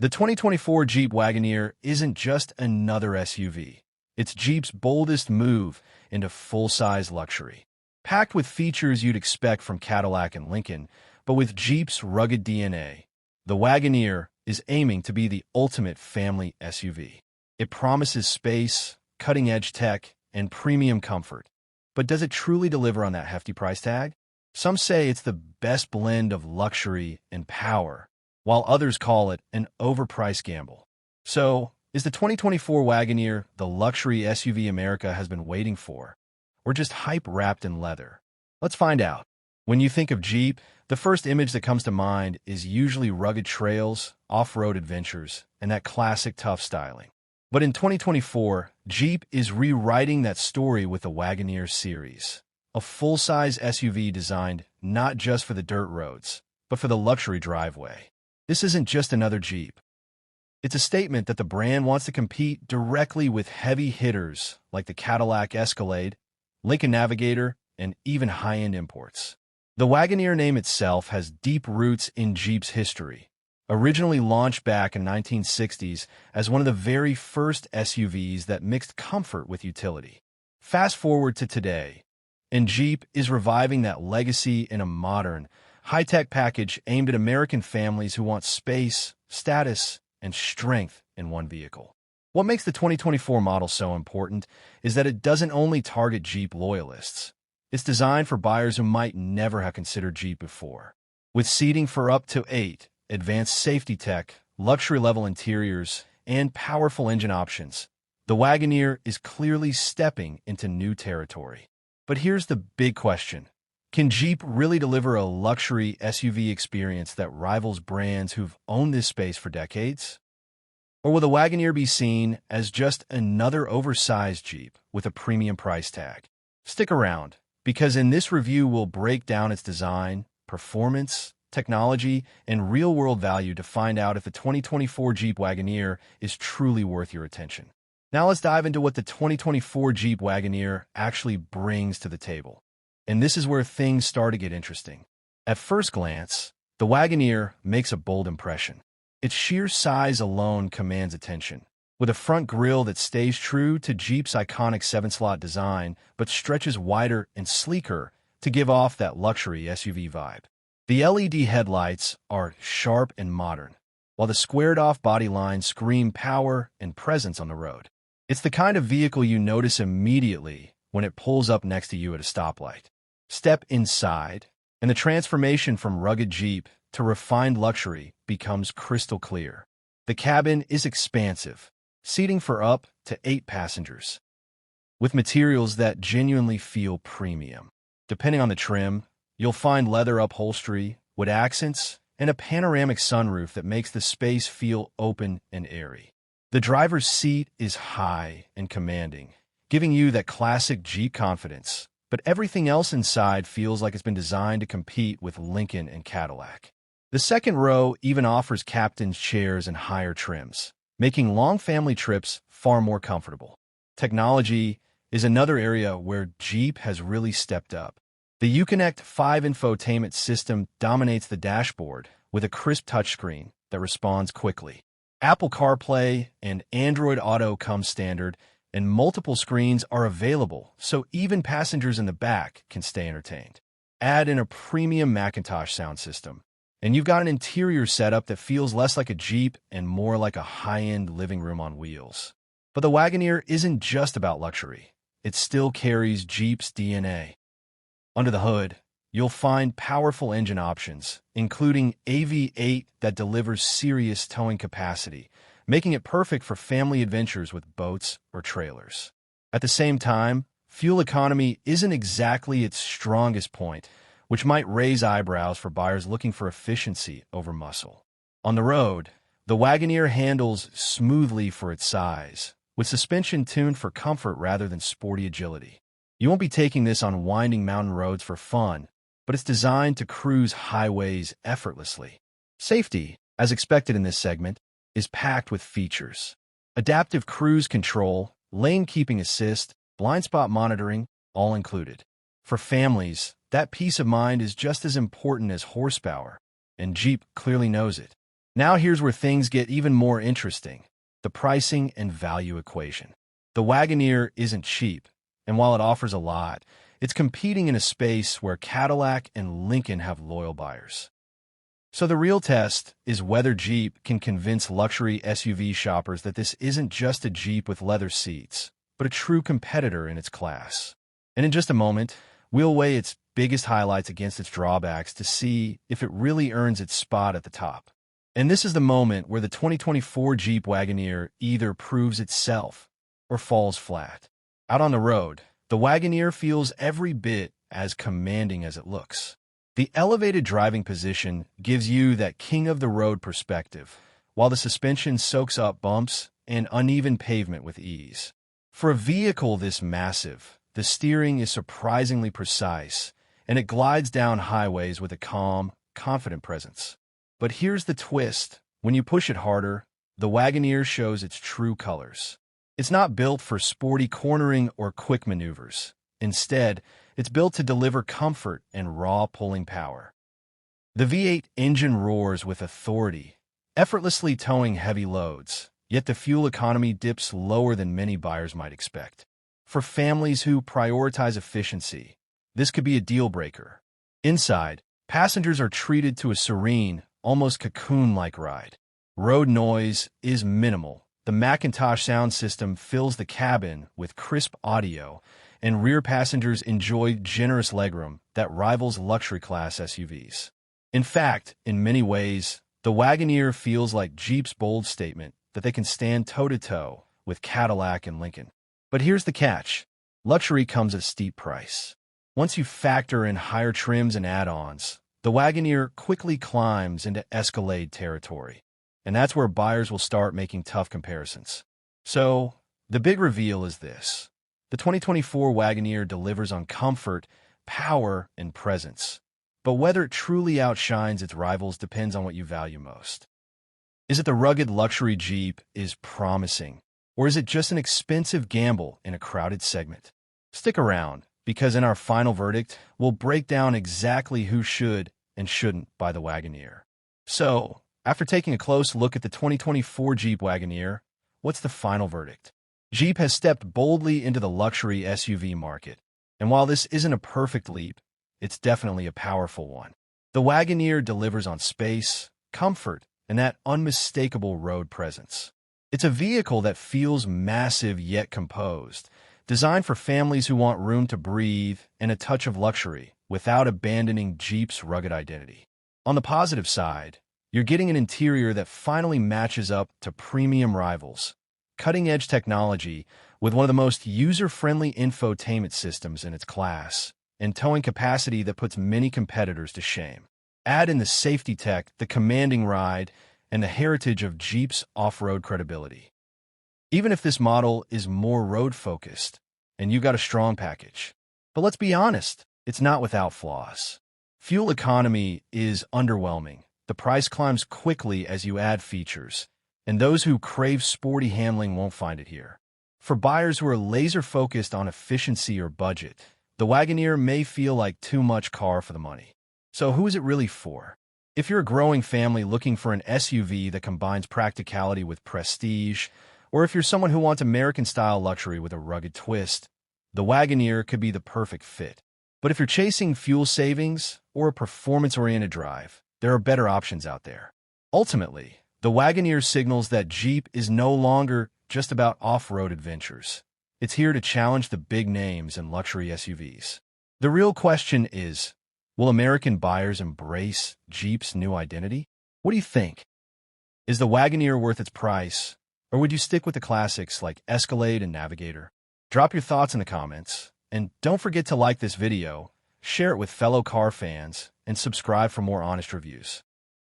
The 2024 Jeep Wagoneer isn't just another SUV. It's Jeep's boldest move into full-size luxury. Packed with features you'd expect from Cadillac and Lincoln, but with Jeep's rugged DNA, the Wagoneer is aiming to be the ultimate family SUV. It promises space, cutting-edge tech, and premium comfort. But does it truly deliver on that hefty price tag? Some say it's the best blend of luxury and power, while others call it an overpriced gamble. So, is the 2024 Wagoneer the luxury SUV America has been waiting for, or just hype wrapped in leather? Let's find out. When you think of Jeep, the first image that comes to mind is usually rugged trails, off-road adventures, and that classic tough styling. But in 2024, Jeep is rewriting that story with the Wagoneer series, a full-size SUV designed not just for the dirt roads, but for the luxury driveway. This isn't just another Jeep. It's a statement that the brand wants to compete directly with heavy hitters like the Cadillac Escalade, Lincoln Navigator, and even high-end imports. The Wagoneer name itself has deep roots in Jeep's history. Originally launched back in the 1960s as one of the very first SUVs that mixed comfort with utility. Fast forward to today, and Jeep is reviving that legacy in a modern, high-tech package aimed at American families who want space, status, and strength in one vehicle. What makes the 2024 model so important is that it doesn't only target Jeep loyalists. It's designed for buyers who might never have considered Jeep before. With seating for up to 8, advanced safety tech, luxury-level interiors, and powerful engine options, the Wagoneer is clearly stepping into new territory. But here's the big question. Can Jeep really deliver a luxury SUV experience that rivals brands who've owned this space for decades? Or will the Wagoneer be seen as just another oversized Jeep with a premium price tag? Stick around, because in this review we'll break down its design, performance, technology, and real-world value to find out if the 2024 Jeep Wagoneer is truly worth your attention. Now let's dive into what the 2024 Jeep Wagoneer actually brings to the table. And this is where things start to get interesting. At first glance, the Wagoneer makes a bold impression. Its sheer size alone commands attention, with a front grille that stays true to Jeep's iconic 7-slot design but stretches wider and sleeker to give off that luxury SUV vibe. The LED headlights are sharp and modern, while the squared-off body lines scream power and presence on the road. It's the kind of vehicle you notice immediately when it pulls up next to you at a stoplight. Step inside, and the transformation from rugged Jeep to refined luxury becomes crystal clear. The cabin is expansive, seating for up to 8 passengers, with materials that genuinely feel premium. Depending on the trim, you'll find leather upholstery, wood accents, and a panoramic sunroof that makes the space feel open and airy. The driver's seat is high and commanding, giving you that classic Jeep confidence. But everything else inside feels like it's been designed to compete with Lincoln and Cadillac. The second row even offers captain's chairs and higher trims, making long family trips far more comfortable. Technology is another area where Jeep has really stepped up. The Uconnect 5 infotainment system dominates the dashboard with a crisp touchscreen that responds quickly. Apple CarPlay and Android Auto come standard, and multiple screens are available, so even passengers in the back can stay entertained. Add in a premium Macintosh sound system, and you've got an interior setup that feels less like a Jeep and more like a high-end living room on wheels. But the Wagoneer isn't just about luxury. It still carries Jeep's DNA. Under the hood, you'll find powerful engine options, including a V8 that delivers serious towing capacity, making it perfect for family adventures with boats or trailers. At the same time, fuel economy isn't exactly its strongest point, which might raise eyebrows for buyers looking for efficiency over muscle. On the road, the Wagoneer handles smoothly for its size, with suspension tuned for comfort rather than sporty agility. You won't be taking this on winding mountain roads for fun, but it's designed to cruise highways effortlessly. Safety, as expected in this segment, is packed with features. Adaptive cruise control, lane keeping assist, blind spot monitoring, all included. For families, that peace of mind is just as important as horsepower, and Jeep clearly knows it. Now here's where things get even more interesting: the pricing and value equation. The Wagoneer isn't cheap, and while it offers a lot, it's competing in a space where Cadillac and Lincoln have loyal buyers. So the real test is whether Jeep can convince luxury SUV shoppers that this isn't just a Jeep with leather seats, but a true competitor in its class. And in just a moment, we'll weigh its biggest highlights against its drawbacks to see if it really earns its spot at the top. And this is the moment where the 2024 Jeep Wagoneer either proves itself or falls flat. Out on the road, the Wagoneer feels every bit as commanding as it looks. The elevated driving position gives you that king-of-the-road perspective, while the suspension soaks up bumps and uneven pavement with ease. For a vehicle this massive, the steering is surprisingly precise, and it glides down highways with a calm, confident presence. But here's the twist: when you push it harder, the Wagoneer shows its true colors. It's not built for sporty cornering or quick maneuvers. Instead, it's built to deliver comfort and raw pulling power. The V8 engine roars with authority, effortlessly towing heavy loads, yet the fuel economy dips lower than many buyers might expect. For families who prioritize efficiency, this could be a deal-breaker. Inside, passengers are treated to a serene, almost cocoon-like ride. Road noise is minimal. The Macintosh sound system fills the cabin with crisp audio, and rear passengers enjoy generous legroom that rivals luxury-class SUVs. In fact, in many ways, the Wagoneer feels like Jeep's bold statement that they can stand toe-to-toe with Cadillac and Lincoln. But here's the catch: luxury comes at a steep price. Once you factor in higher trims and add-ons, the Wagoneer quickly climbs into Escalade territory. And that's where buyers will start making tough comparisons. So, the big reveal is this: the 2024 Wagoneer delivers on comfort, power, and presence. But whether it truly outshines its rivals depends on what you value most. Is it the rugged luxury Jeep is promising, or is it just an expensive gamble in a crowded segment? Stick around, because in our final verdict, we'll break down exactly who should and shouldn't buy the Wagoneer. So, after taking a close look at the 2024 Jeep Wagoneer, what's the final verdict? Jeep has stepped boldly into the luxury SUV market, and while this isn't a perfect leap, it's definitely a powerful one. The Wagoneer delivers on space, comfort, and that unmistakable road presence. It's a vehicle that feels massive yet composed, designed for families who want room to breathe and a touch of luxury without abandoning Jeep's rugged identity. On the positive side, you're getting an interior that finally matches up to premium rivals, cutting-edge technology with one of the most user-friendly infotainment systems in its class, and towing capacity that puts many competitors to shame. Add in the safety tech, the commanding ride, and the heritage of Jeep's off-road credibility. Even if this model is more road-focused, and you got a strong package. But let's be honest, it's not without flaws. Fuel economy is underwhelming. The price climbs quickly as you add features, and those who crave sporty handling won't find it here. For buyers who are laser-focused on efficiency or budget, the Wagoneer may feel like too much car for the money. So who is it really for? If you're a growing family looking for an SUV that combines practicality with prestige, or if you're someone who wants American-style luxury with a rugged twist, the Wagoneer could be the perfect fit. But if you're chasing fuel savings or a performance-oriented drive, there are better options out there. Ultimately, the Wagoneer signals that Jeep is no longer just about off-road adventures. It's here to challenge the big names in luxury SUVs. The real question is, will American buyers embrace Jeep's new identity? What do you think? Is the Wagoneer worth its price, or would you stick with the classics like Escalade and Navigator? Drop your thoughts in the comments, and don't forget to like this video, share it with fellow car fans, and subscribe for more honest reviews.